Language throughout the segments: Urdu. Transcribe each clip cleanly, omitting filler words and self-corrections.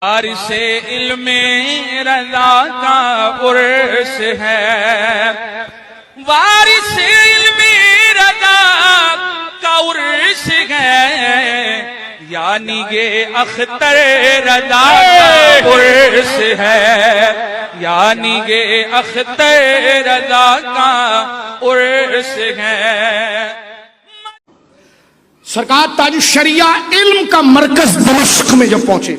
عرش علم رضا کا عرش ہے، وارث علم رضا کا عرش ہے، یعنی یہ اختر رضا کا عرش ہے، یعنی یہ اختر رضا کا عرش ہے۔ سرکار تاج الشریعہ علم کا مرکز دمشق میں جب پہنچے،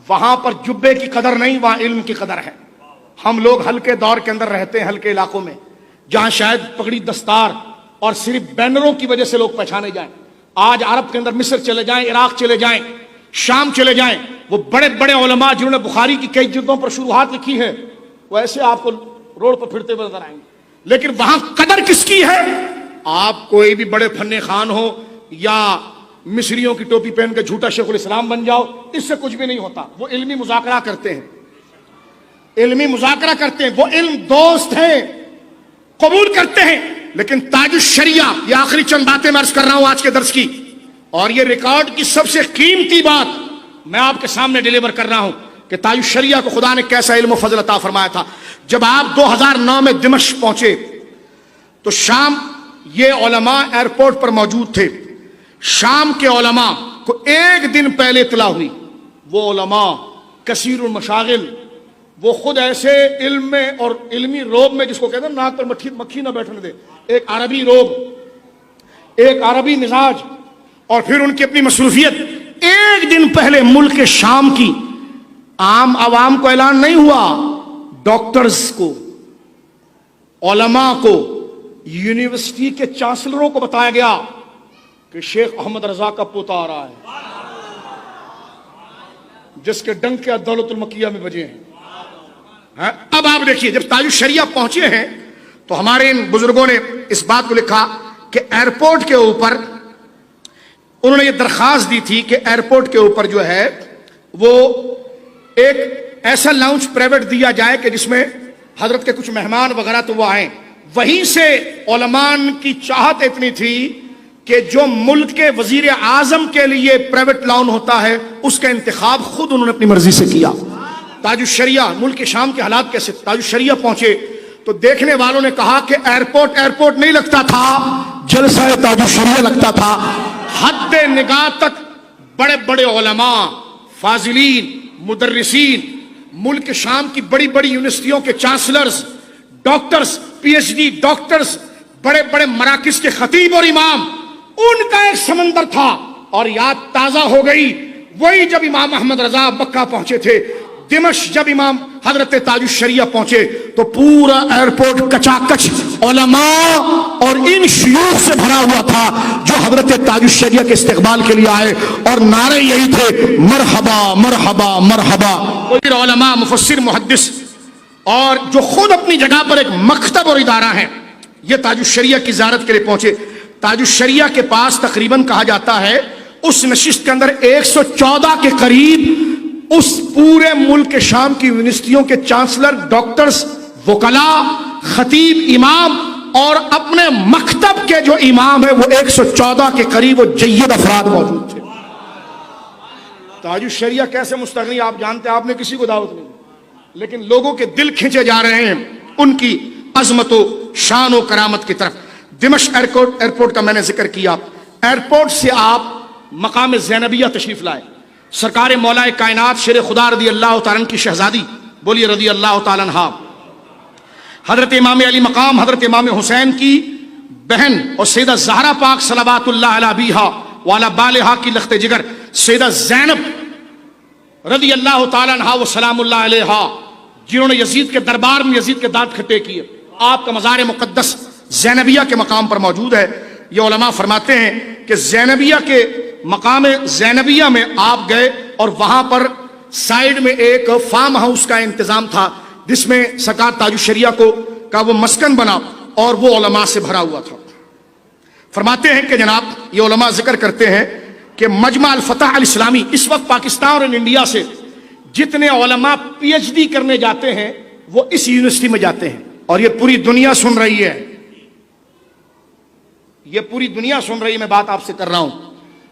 وہاں پر جبے کی قدر نہیں، وہاں علم کی قدر ہے۔ ہم لوگ ہلکے دور کے اندر رہتے ہیں، ہلکے علاقوں میں، جہاں شاید پگڑی دستار اور صرف بینروں کی وجہ سے لوگ پہچانے جائیں۔ آج عرب کے اندر مصر چلے جائیں، عراق چلے جائیں، شام چلے جائیں، وہ بڑے بڑے علماء جنہوں نے بخاری کی کئی جلدوں پر شروحات لکھی ہے، وہ ایسے آپ کو روڈ پر پھرتے ہوئے نظر آئیں گے۔ لیکن وہاں قدر کس کی ہے؟ آپ کوئی بھی بڑے فن خان ہو یا مصریوں کی ٹوپی پہن کے جھوٹا شیخ الاسلام بن جاؤ، اس سے کچھ بھی نہیں ہوتا۔ وہ علمی مذاکرہ کرتے ہیں، علمی مذاکرہ کرتے ہیں، وہ علم دوست ہیں، قبول کرتے ہیں۔ لیکن تاج الشریعہ، یہ آخری چند باتیں میں عرض کر رہا ہوں آج کے درس کی، اور یہ ریکارڈ کی سب سے قیمتی بات میں آپ کے سامنے ڈیلیور کر رہا ہوں کہ تاج الشریعہ کو خدا نے کیسا علم و فضل عطا فرمایا تھا۔ جب آپ 2009 میں دمشق پہنچے تو شام یہ علماء ایئرپورٹ پر موجود تھے۔ شام کے علماء کو ایک دن پہلے اطلاع ہوئی، وہ علماء کثیر المشاغل، وہ خود ایسے علم میں اور علمی روب میں، جس کو کہتے ہیں ناک پر مکھی نہ بیٹھنے دے، ایک عربی روب، ایک عربی مزاج، اور پھر ان کی اپنی مصروفیت۔ ایک دن پہلے ملک شام کی عام عوام کو اعلان نہیں ہوا، ڈاکٹرز کو، علماء کو، یونیورسٹی کے چانسلروں کو بتایا گیا کہ شیخ احمد رضا کا پوتا آ رہا ہے، جس کے ڈنکے دولت المکیہ میں بجے ہیں۔ اب آپ دیکھیے، جب تاج الشریعہ پہنچے ہیں تو ہمارے ان بزرگوں نے اس بات کو لکھا کہ ایئرپورٹ کے اوپر انہوں نے یہ درخواست دی تھی کہ ایئرپورٹ کے اوپر جو ہے وہ ایک ایسا لاؤنج پرائیویٹ دیا جائے کہ جس میں حضرت کے کچھ مہمان وغیرہ تو وہ آئیں۔ وہیں سے علماء کی چاہت اتنی تھی کہ جو ملک کے وزیر اعظم کے لیے پرائیویٹ لاؤن ہوتا ہے، اس کا انتخاب خود انہوں نے اپنی مرضی سے کیا۔ تاج الشریعہ، ملک شام کے حالات کیسے؟ تاج الشریعہ پہنچے تو دیکھنے والوں نے کہا کہ ایئرپورٹ نہیں لگتا تھا، جلسہ تاج الشریعہ لگتا تھا۔ حد نگاہ تک بڑے بڑے علماء، فاضلین، مدرسین، ملک شام کی بڑی بڑی یونیورسٹیوں کے chancellors, doctors, P H D doctors, بڑے بڑے مراکز کے خطیب اور امام، ان کا ایک سمندر تھا۔ اور یاد تازہ ہو گئی وہی جب امام احمد رضا مکہ پہنچے تھے، دمشق جب امام حضرت تاج الشریعہ پہنچے تو پورا ایئرپورٹ کچاکچ علماء اور ان شیوخ سے بھرا ہوا تھا جو حضرت تاج الشریعہ کے استقبال کے لیے آئے، اور نعرے یہی تھے، مرحبا مرحبا مرحبا۔ علماء، مفسر، محدث، اور جو خود اپنی جگہ پر ایک مکتب اور ادارہ ہے، یہ تاج الشریعہ کی زیارت کے لیے پہنچے۔ تاج الشریعہ کے پاس تقریباً کہا جاتا ہے اس نشست کے اندر 114 کے قریب اس پورے ملک شام کی یونیورسٹیوں کے چانسلر، ڈاکٹرز، وکلاء، خطیب، امام، اور اپنے مکتب کے جو امام ہیں وہ 114 کے قریب وہ جید افراد موجود تھے۔ تاج الشریعہ کیسے مستغنی؟ آپ جانتے ہیں، آپ نے کسی کو دعوت نہیں، لیکن لوگوں کے دل کھینچے جا رہے ہیں ان کی عظمت و شان و کرامت کی طرف۔ دمشق ایئرپورٹ کا میں نے ذکر کیا۔ ایئرپورٹ سے آپ مقام زینبیہ تشریف لائے۔ سرکار مولا کائنات شیر خدا رضی اللہ تعالیٰ عنہ کی شہزادی، بولیے رضی اللہ تعالیٰ عنہ، حضرت امام علی مقام حضرت امام حسین کی بہن اور سیدہ زہرا پاک صلوات اللہ علیہ ابیہا وعلی بالہا کی لخت جگر سیدہ زینب رضی اللہ تعالیٰ عنہ و سلام اللہ علیہا، جنہوں نے یزید کے دربار میں یزید کے دانت کھٹے کیے۔ آپ کا مزار مقدس زینبیہ کے مقام پر موجود ہے۔ یہ علماء فرماتے ہیں کہ زینبیہ کے مقام زینبیہ میں آپ گئے اور وہاں پر سائیڈ میں ایک فارم ہاؤس کا انتظام تھا جس میں سرکار تاج الشریعہ کا وہ مسکن بنا اور وہ علماء سے بھرا ہوا تھا۔ فرماتے ہیں کہ جناب یہ علماء ذکر کرتے ہیں کہ مجمع الفتح الاسلامی، اس وقت پاکستان اور انڈیا سے جتنے علماء پی ایچ ڈی کرنے جاتے ہیں وہ اس یونیورسٹی میں جاتے ہیں، اور یہ پوری دنیا سن رہی ہے، یہ پوری دنیا سن رہی ہے۔ میں بات آپ سے کر رہا ہوں،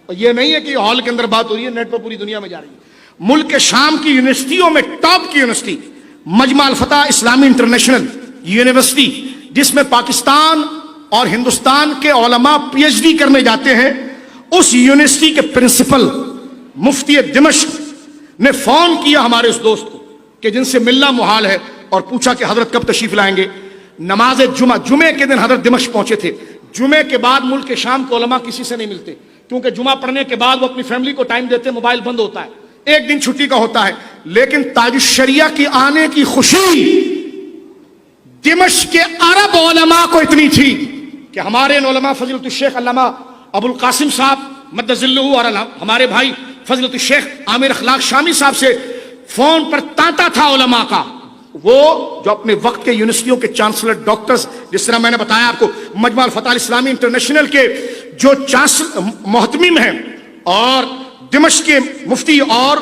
اور یہ نہیں ہے کہ ہال کے اندر بات ہو رہی ہے، نیٹ پر پوری دنیا میں جا رہی ہے۔ ملک شام کی یونیورسٹیوں میں ٹاپ کی یونیورسٹی مجمع الفتح اسلامی انٹرنیشنل یونیورسٹی، جس میں پاکستان اور ہندوستان کے علماء پی ایچ ڈی کرنے جاتے ہیں، اس یونیورسٹی کے پرنسپل مفتی دمشق نے فون کیا ہمارے اس دوست کو کہ جن سے ملنا محال ہے، اور پوچھا کہ حضرت کب تشریف لائیں گے. نماز جمعے کے دن حضرت دمشق پہنچے تھے. جمعے کے بعد ملک کے شام کے علماء کسی سے نہیں ملتے، کیونکہ جمعہ پڑھنے کے بعد وہ اپنی فیملی کو ٹائم دیتے، موبائل بند ہوتا ہے، ایک دن چھٹی کا ہوتا ہے. لیکن تاج الشریعہ کی آنے کی خوشی دمشق کے عرب علماء کو اتنی تھی کہ ہمارے علماء فضیلت الشیخ علامہ ابو القاسم صاحب مد ظلہ اور ہمارے بھائی فضیلت الشیخ عامر اخلاق شامی صاحب سے فون پر تانتا تھا علماء کا. وہ جو اپنے وقت کے یونیورسٹیوں کے چانسلر ڈاکٹرز، جس طرح میں نے بتایا آپ کو مجمع الفتح اسلامی انٹرنیشنل کے جو محتمم ہیں، اور دمشق کے مفتی اور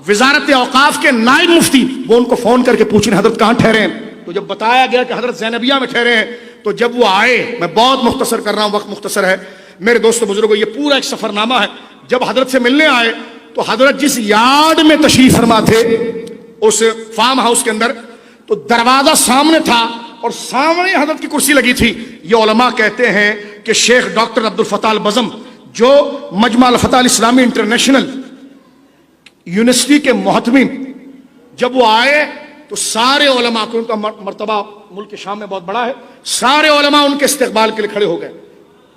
وزارت اوقاف کے نائب مفتی، وہ ان کو فون کر کے پوچھیں حضرت کہاں ٹھہرے ہیں. تو جب بتایا گیا کہ حضرت زینبیہ میں ٹھہرے ہیں، تو جب وہ آئے، میں بہت مختصر کر رہا ہوں، وقت مختصر ہے میرے دوستو بزرگوں، یہ پورا ایک سفر نامہ ہے. جب حضرت سے ملنے آئے تو حضرت جس یارڈ میں تشریف فرما تھے اس فارم ہاؤس کے اندر، تو دروازہ سامنے تھا اور سامنے حضرت کی کرسی لگی تھی. یہ علماء کہتے ہیں کہ شیخ ڈاکٹر عبد الفتاح البزم جو مجمع الفتح الاسلامی انٹرنیشنل یونیورسٹی کے محتمم، جب وہ آئے تو سارے علماء کو، ان کا مرتبہ ملک شام میں بہت بڑا ہے، سارے علماء ان کے استقبال کے لیے کھڑے ہو گئے.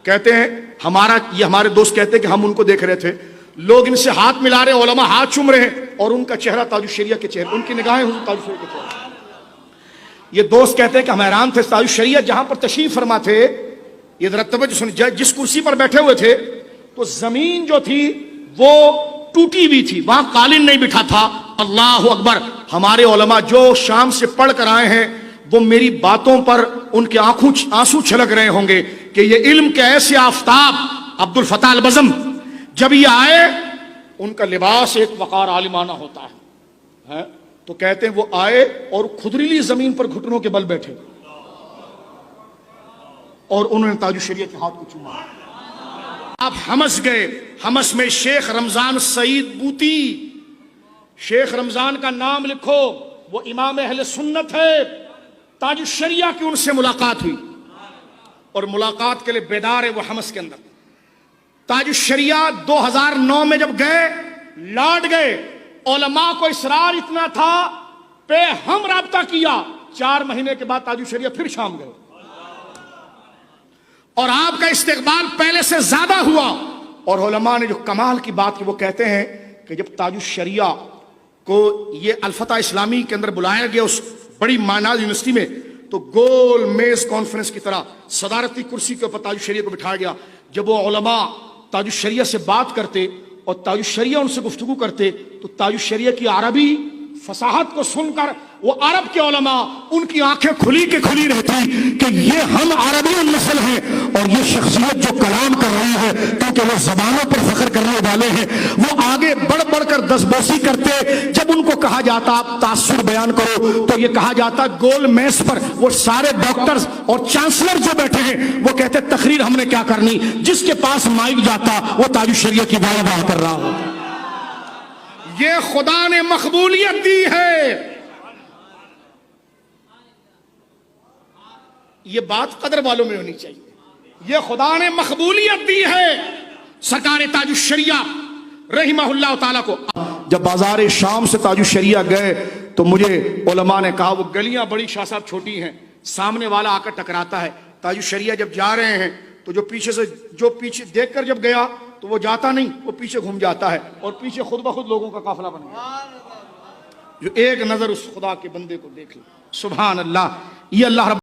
کہتے ہیں ہمارے دوست کہتے ہیں کہ ہم ان کو دیکھ رہے تھے، لوگ ان سے ہاتھ ملا رہے، علماء ہاتھ چوم رہے ہیں، اور ان کا چہرہ تاج الشریعہ کے چہرے، ان کی نگاہیں حضور تاج الشریعہ کے چہرے. یہ دوست کہتے ہیں کہ ہم حیران تھے، تاج الشریعہ جہاں پر تشریف فرما تھے، یہ ذرا توجہ سنیے، جس کرسی پر بیٹھے ہوئے تھے تو زمین جو تھی وہ ٹوٹی ہوئی تھی، وہاں قالین نہیں بٹھا تھا. اللہ اکبر. ہمارے علماء جو شام سے پڑھ کر آئے ہیں وہ میری باتوں پر ان کے آنسو چھلک رہے ہوں گے کہ یہ علم کے ایسے آفتاب عبد الفتاح البزم جب یہ آئے، ان کا لباس ایک وقار عالمانہ ہوتا ہے. تو کہتے ہیں وہ آئے اور خدریلی زمین پر گھٹنوں کے بل بیٹھے اور انہوں نے تاج الشریعہ کے ہاتھ کو چوما. آپ ہمس گئے. ہمس میں شیخ رمضان سعید بوتی، شیخ رمضان کا نام لکھو، وہ امام اہل سنت ہے. تاج الشریعہ کی ان سے ملاقات ہوئی اور ملاقات کے لیے بیدار ہے وہ ہمس کے اندر. تاج الشریعہ 2009 میں جب گئے، لوٹ گئے، علماء کو اصرار اتنا تھا پہ ہم رابطہ کیا. 4 مہینے کے بعد تاج الشریعہ پھر شام گئے اور آپ کا استقبال پہلے سے زیادہ ہوا. اور علماء نے جو کمال کی بات کی وہ کہتے ہیں کہ جب تاج الشریعہ کو یہ الفتح اسلامی کے اندر بلایا گیا اس بڑی معناز یونیورسٹی میں، تو گول میز کانفرنس کی طرح صدارتی کرسی کے اوپر تاج الشریعہ کو بٹھایا گیا. جب وہ علماء تاج الشریعہ سے بات کرتے اور تاج الشریعہ ان سے گفتگو کرتے تو تاج الشریعہ کی عربی فصاحت کو سن کر وہ عرب کے علماء ان کی آنکھیں کھلی کے کھلی رہتی کہ یہ ہم عربی نسل ہیں اور یہ شخصیت جو کلام کر رہی ہے کیونکہ وہ زبانوں پر فخر کرنے والے ہیں، وہ آگے بڑھ بڑھ کر دستبوسی کرتے. جب ان کو کہا جاتا آپ تاثر بیان کرو تو یہ کہا جاتا گول میز پر وہ سارے ڈاکٹرز اور چانسلر جو بیٹھے ہیں وہ کہتے تقریر ہم نے کیا کرنی، جس کے پاس مائک جاتا وہ تاج الشریعہ کی واہ واہ کر رہا ہوتا. یہ خدا نے مقبولیت دی ہے. یہ بات قدر والوں میں ہونی چاہیے. یہ خدا نے مقبولیت دی ہے سرکار تاج الشریعہ رحمہ اللہ تعالیٰ کو. جب بازار شام سے تاج الشریعہ گئے تو مجھے علماء نے کہا وہ گلیاں بڑی شاہ صاحب چھوٹی ہیں، سامنے والا آ کر ٹکراتا ہے. تاج الشریعہ جب جا رہے ہیں تو جو پیچھے دیکھ کر جب گیا تو وہ جاتا نہیں، وہ پیچھے گھوم جاتا ہے اور پیچھے خود بخود لوگوں کا قافلہ بن گیا. جو ایک نظر اس خدا کے بندے کو دیکھ لے، سبحان اللہ. یہ اللہ رب